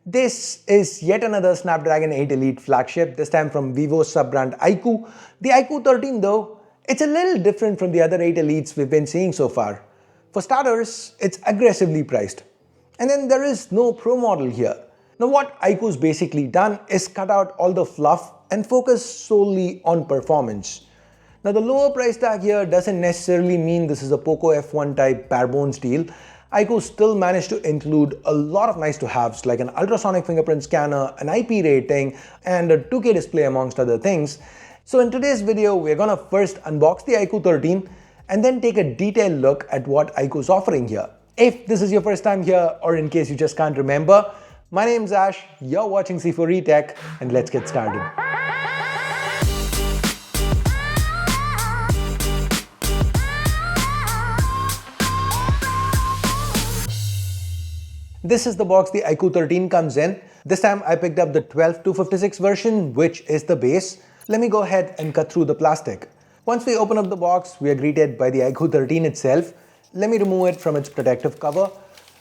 This is yet another Snapdragon 8 Elite flagship, this time from Vivo's sub-brand iQOO. The iQOO 13 though, it's a little different from the other 8 Elites we've been seeing so far. For starters, it's aggressively priced. And then there is no Pro model here. Now what iQOO's basically done is cut out all the fluff and focus solely on performance. Now the lower price tag here doesn't necessarily mean this is a Poco F1 type bare bones deal. iQOO still managed to include a lot of nice to haves like an ultrasonic fingerprint scanner, an IP rating, and a 2K display amongst other things. So in today's video, we're gonna first unbox the iQOO 13 and then take a detailed look at what iQOO's offering here. If this is your first time here, or in case you just can't remember, my name's Ash, you're watching C4E Tech, and let's get started. This is the box the iQOO 13 comes in. This time I picked up the 12-256 version, which is the base. Let me go ahead and cut through the plastic. Once we open up the box, we are greeted by the iQOO 13 itself. Let me remove it from its protective cover.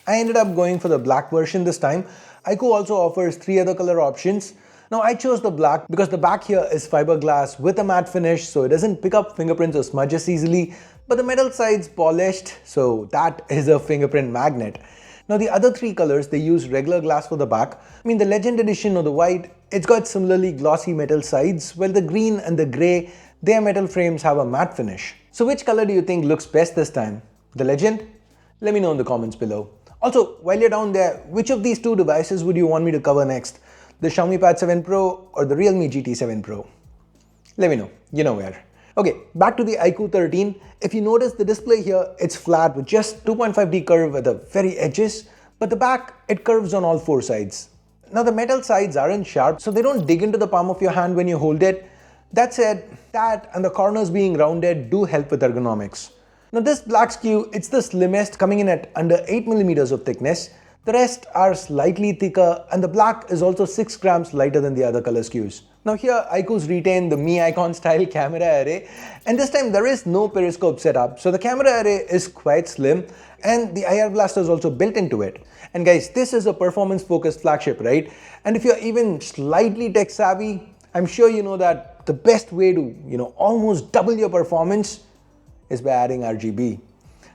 I ended up going for the black version this time. iQOO also offers 3 other color options. Now I chose the black because the back here is fiberglass with a matte finish, so it doesn't pick up fingerprints or smudges easily, but the metal side's polished, so that is a fingerprint magnet. Now the other 3 colors, they use regular glass for the back. I mean the Legend Edition or the white, it's got similarly glossy metal sides, while the green and the grey, their metal frames have a matte finish. So which color do you think looks best this time? The Legend? Let me know in the comments below. Also, while you're down there, which of these 2 devices would you want me to cover next? The Xiaomi Pad 7 Pro or the Realme GT 7 Pro? Let me know, you know where. Okay, back to the iQOO 13. If you notice the display here, it's flat with just 2.5D curve at the very edges, but the back, it curves on all 4 sides. Now the metal sides aren't sharp, so they don't dig into the palm of your hand when you hold it. That said, that and the corners being rounded do help with ergonomics. Now this black SKU, it's the slimmest, coming in at under 8mm of thickness. The rest are slightly thicker, and the black is also 6 grams lighter than the other color SKUs. Now here iQOO's retained the Mi Icon style camera array, and this time there is no periscope setup, so the camera array is quite slim and the IR blaster is also built into it. And guys, this is a performance focused flagship, right? And if you're even slightly tech savvy, I'm sure you know that the best way to, almost double your performance is by adding RGB.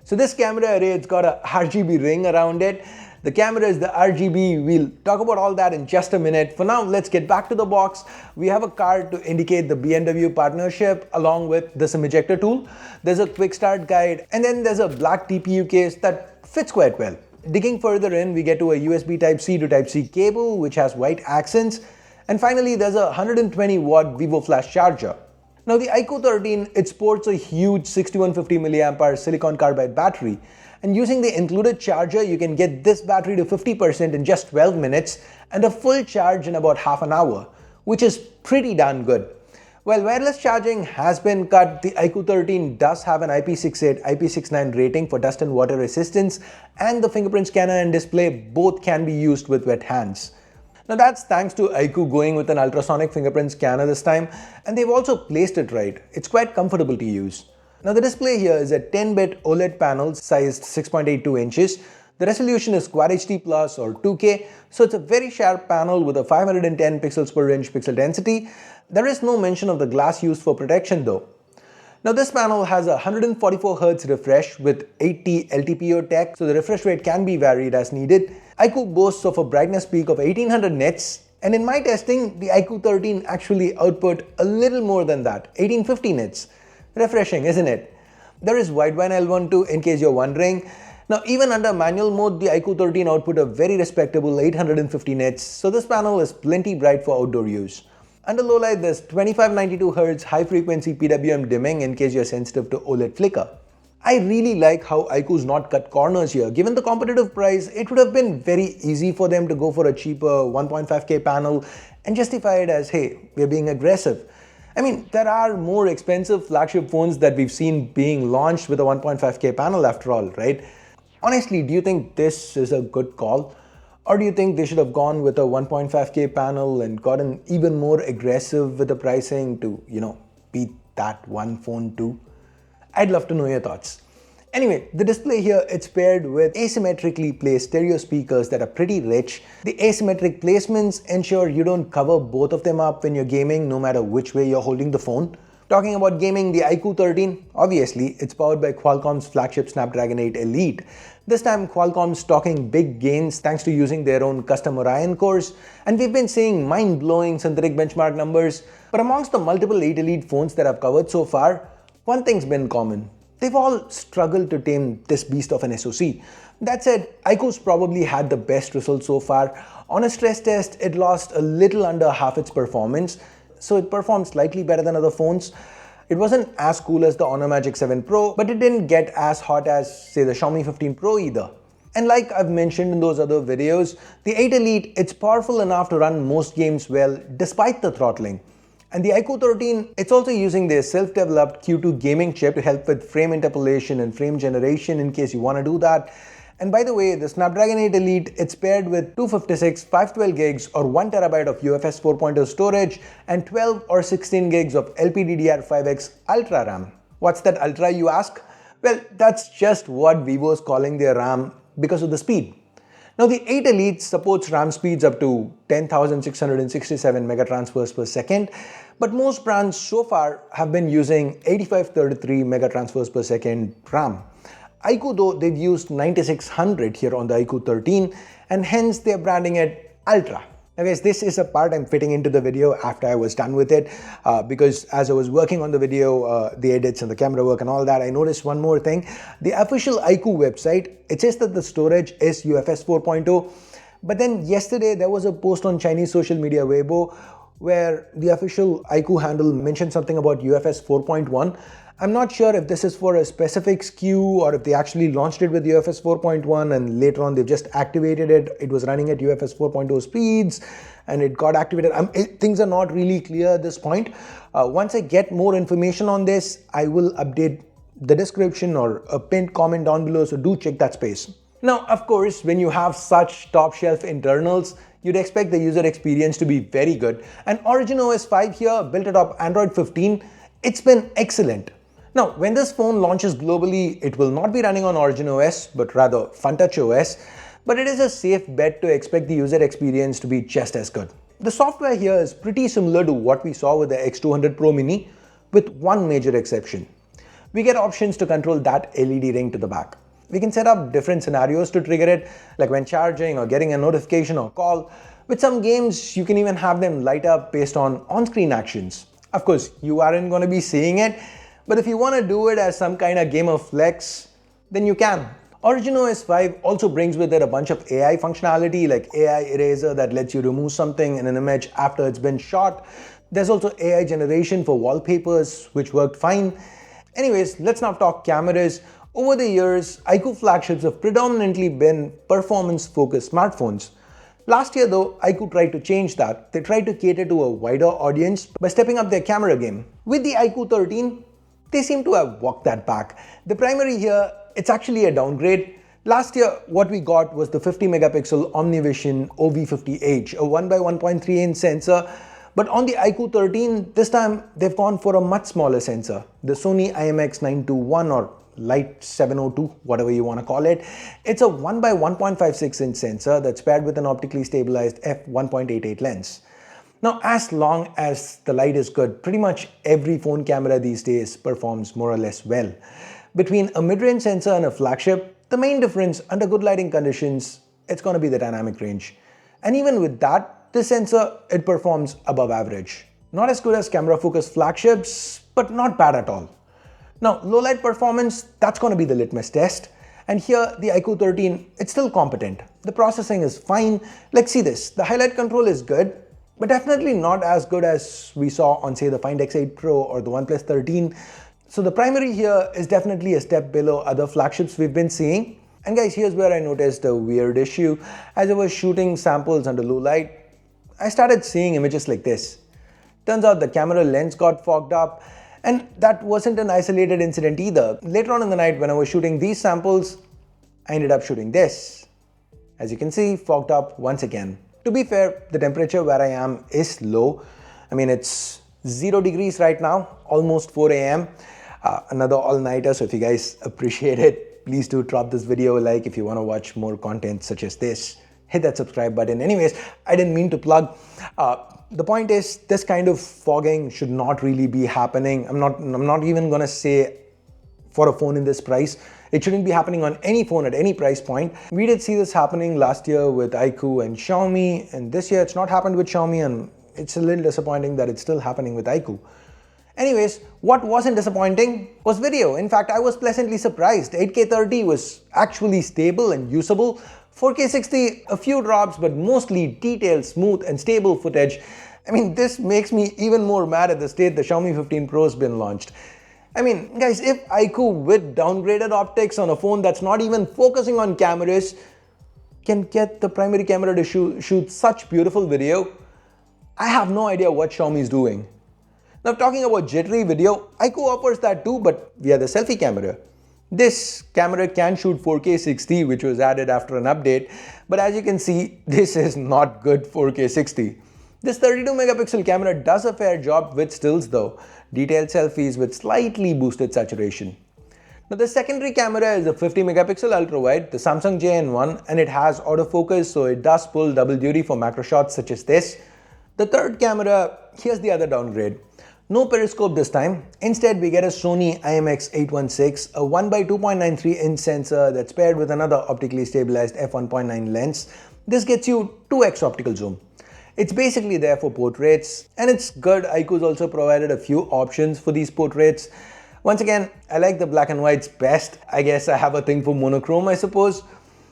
So this camera array, it's got a RGB ring around it. The camera is the RGB. We'll talk about all that in just a minute. For now, let's get back to the box. We have a card to indicate the BMW partnership along with the SIM ejector tool. There's a quick start guide, and then there's a black TPU case that fits quite well. Digging further in, we get to a USB Type-C to Type-C cable, which has white accents. And finally, there's a 120 watt Vivo Flash charger. Now the iQOO 13, it sports a huge 6150 mAh silicon carbide battery. And using the included charger, you can get this battery to 50% in just 12 minutes and a full charge in about half an hour, which is pretty darn good. While wireless charging has been cut, the iQOO 13 does have an IP68, IP69 rating for dust and water resistance, and the fingerprint scanner and display both can be used with wet hands. Now that's thanks to iQOO going with an ultrasonic fingerprint scanner this time, and they've also placed it right. It's quite comfortable to use. Now the display here is a 10-bit OLED panel sized 6.82 inches. The resolution is Quad HD Plus or 2K, so it's a very sharp panel with a 510 pixels per inch pixel density. There is no mention of the glass used for protection though. Now this panel has a 144Hz refresh with 80 LTPO tech, so the refresh rate can be varied as needed. iQOO boasts of a brightness peak of 1800 nits, and in my testing, the iQOO 13 actually output a little more than that, 1850 nits. Refreshing, isn't it? There is wideband L1 in case you're wondering. Now even under manual mode, the iQOO 13 output a very respectable 850 nits, so this panel is plenty bright for outdoor use. Under low light, there's 2592Hz high frequency PWM dimming in case you're sensitive to OLED flicker. I really like how iQOO's not cut corners here. Given the competitive price, it would have been very easy for them to go for a cheaper 1.5K panel and justify it as, hey, we're being aggressive. I mean, there are more expensive flagship phones that we've seen being launched with a 1.5K panel after all, right? Honestly, do you think this is a good call? Or do you think they should have gone with a 1.5K panel and gotten even more aggressive with the pricing to, beat that one phone too? I'd love to know your thoughts. Anyway, the display here, it's paired with asymmetrically placed stereo speakers that are pretty rich. The asymmetric placements ensure you don't cover both of them up when you're gaming, no matter which way you're holding the phone. Talking about gaming, the iQOO 13, obviously, it's powered by Qualcomm's flagship Snapdragon 8 Elite. This time, Qualcomm's talking big gains thanks to using their own custom Orion cores, and we've been seeing mind-blowing synthetic benchmark numbers. But amongst the multiple 8 Elite phones that I've covered so far, one thing's been common. They've all struggled to tame this beast of an SoC. That said, iQOO's probably had the best results so far. On a stress test, it lost a little under half its performance, so it performed slightly better than other phones. It wasn't as cool as the Honor Magic 7 Pro, but it didn't get as hot as, say, the Xiaomi 15 Pro either. And like I've mentioned in those other videos, the 8 Elite, it's powerful enough to run most games well despite the throttling. And the iQOO 13, it's also using their self-developed Q2 gaming chip to help with frame interpolation and frame generation in case you want to do that. And by the way, the Snapdragon 8 Elite, it's paired with 256, 512 gigs or 1TB of UFS 4.0 storage and 12 or 16 gigs of LPDDR5X Ultra RAM. What's that Ultra, you ask? Well, that's just what Vivo's calling their RAM because of the speed. Now the 8 Elite supports RAM speeds up to 10,667 megatransfers per second, but most brands so far have been using 8533 megatransfers per second RAM. iQOO though, they've used 9600 here on the iQOO 13 and hence they're branding it Ultra. Now guys, this is a part I'm fitting into the video after I was done with it because as I was working on the video, the edits and the camera work and all that, I noticed one more thing. The official iQOO website, it says that the storage is UFS 4.0, but then yesterday there was a post on Chinese social media Weibo where the official iQOO handle mentioned something about UFS 4.1. I'm not sure if this is for a specific SKU or if they actually launched it with UFS 4.1 and later on they've just activated it. It was running at UFS 4.0 speeds and it got activated. Things are not really clear at this point. Once I get more information on this, I will update the description or a pinned comment down below, so do check that space. Now, of course, when you have such top shelf internals, you'd expect the user experience to be very good. And Origin OS 5 here, built atop Android 15, it's been excellent. Now, when this phone launches globally, it will not be running on Origin OS, but rather FunTouch OS, but it is a safe bet to expect the user experience to be just as good. The software here is pretty similar to what we saw with the X200 Pro Mini, with one major exception. We get options to control that LED ring to the back. We can set up different scenarios to trigger it, like when charging or getting a notification or call. With some games, you can even have them light up based on on-screen actions. Of course, you aren't going to be seeing it, but if you want to do it as some kind of game of flex, then you can. Origin OS 5 also brings with it a bunch of AI functionality like AI Eraser that lets you remove something in an image after it's been shot. There's also AI generation for wallpapers, which worked fine. Anyways, let's now talk cameras. Over the years, iQOO flagships have predominantly been performance-focused smartphones. Last year though, iQOO tried to change that. They tried to cater to a wider audience by stepping up their camera game. With the iQOO 13, they seem to have walked that back. The primary here, it's actually a downgrade. Last year, what we got was the 50 megapixel OmniVision OV50H, a 1x1.3 inch sensor. But on the iQOO 13, this time they've gone for a much smaller sensor, the Sony IMX921 or Lite 702, whatever you want to call it. It's a 1x1.56 inch sensor that's paired with an optically stabilized f1.88 lens. Now, as long as the light is good, pretty much every phone camera these days performs more or less well. Between a mid-range sensor and a flagship, the main difference under good lighting conditions, it's going to be the dynamic range. And even with that, this sensor, it performs above average. Not as good as camera-focused flagships, but not bad at all. Now, low light performance, that's going to be the litmus test. And here, the iQOO 13, it's still competent. The processing is fine. Like, see this, the highlight control is good, but definitely not as good as we saw on, say, the Find X8 Pro or the OnePlus 13. So the primary here is definitely a step below other flagships we've been seeing. And guys, here's where I noticed a weird issue. As I was shooting samples under low light, I started seeing images like this. Turns out the camera lens got fogged up, and that wasn't an isolated incident either. Later on in the night when I was shooting these samples, I ended up shooting this. As you can see, fogged up once again. To be fair, the temperature where I am is low. I mean, it's 0 degrees right now, almost 4 a.m. Another all-nighter, so if you guys appreciate it, please do drop this video a like. If you want to watch more content such as this, hit that subscribe button. Anyways, I didn't mean to plug. The point is, this kind of fogging should not really be happening. I'm not even gonna say for a phone in this price. It shouldn't be happening on any phone at any price point. We did see this happening last year with iQOO and Xiaomi, and this year it's not happened with Xiaomi, and it's a little disappointing that it's still happening with iQOO. Anyways, what wasn't disappointing was video. In fact, I was pleasantly surprised. 8K 30 was actually stable and usable. 4K 60, a few drops, but mostly detailed, smooth, and stable footage. I mean, this makes me even more mad at the state the Xiaomi 15 Pro has been launched. I mean, guys, if iQOO with downgraded optics on a phone that's not even focusing on cameras can get the primary camera to shoot such beautiful video, I have no idea what Xiaomi is doing. Now, talking about jittery video, iQOO offers that too, but via the selfie camera. This camera can shoot 4K 60, which was added after an update, but as you can see, this is not good 4K 60. This 32 megapixel camera does a fair job with stills though, detailed selfies with slightly boosted saturation. Now the secondary camera is a 50 megapixel ultra wide, the Samsung JN1, and it has autofocus, so it does pull double duty for macro shots such as this. The third camera, here's the other downgrade. No periscope this time. Instead, we get a Sony IMX816, a 1x2.93 inch sensor that's paired with another optically stabilized f1.9 lens. This gets you 2x optical zoom. It's basically there for portraits, and it's good. iQOO's also provided a few options for these portraits. Once again, I like the black and whites best. I guess I have a thing for monochrome, I suppose.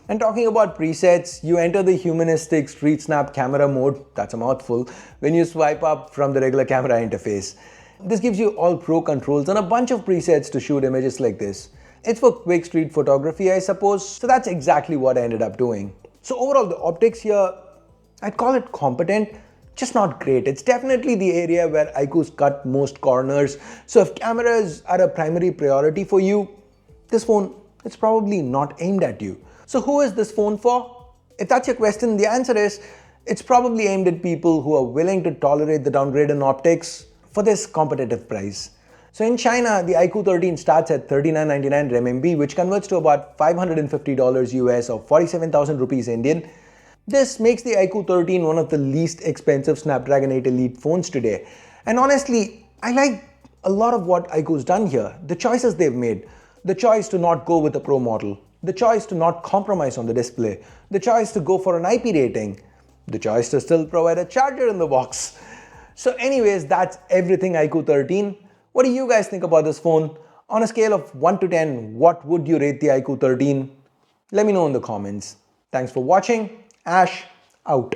And talking about presets, you enter the humanistic street snap camera mode, that's a mouthful, when you swipe up from the regular camera interface. This gives you all pro controls and a bunch of presets to shoot images like this. It's for quick street photography, I suppose, so that's exactly what I ended up doing. So overall, the optics here, I'd call it competent, just not great. It's definitely the area where iQOO's cut most corners. So if cameras are a primary priority for you, this phone is probably not aimed at you. So who is this phone for? If that's your question, the answer is it's probably aimed at people who are willing to tolerate the downgrade in optics for this competitive price. So in China, the iQOO 13 starts at 39.99 RMB, which converts to about $550 US or 47,000 rupees Indian. This makes the iQOO 13 one of the least expensive Snapdragon 8 Elite phones today. And honestly, I like a lot of what iQOO's done here. The choices they've made. The choice to not go with a Pro model. The choice to not compromise on the display. The choice to go for an IP rating. The choice to still provide a charger in the box. So anyways, that's everything iQOO 13. What do you guys think about this phone? On a scale of 1 to 10, what would you rate the iQOO 13? Let me know in the comments. Thanks for watching. Ash out.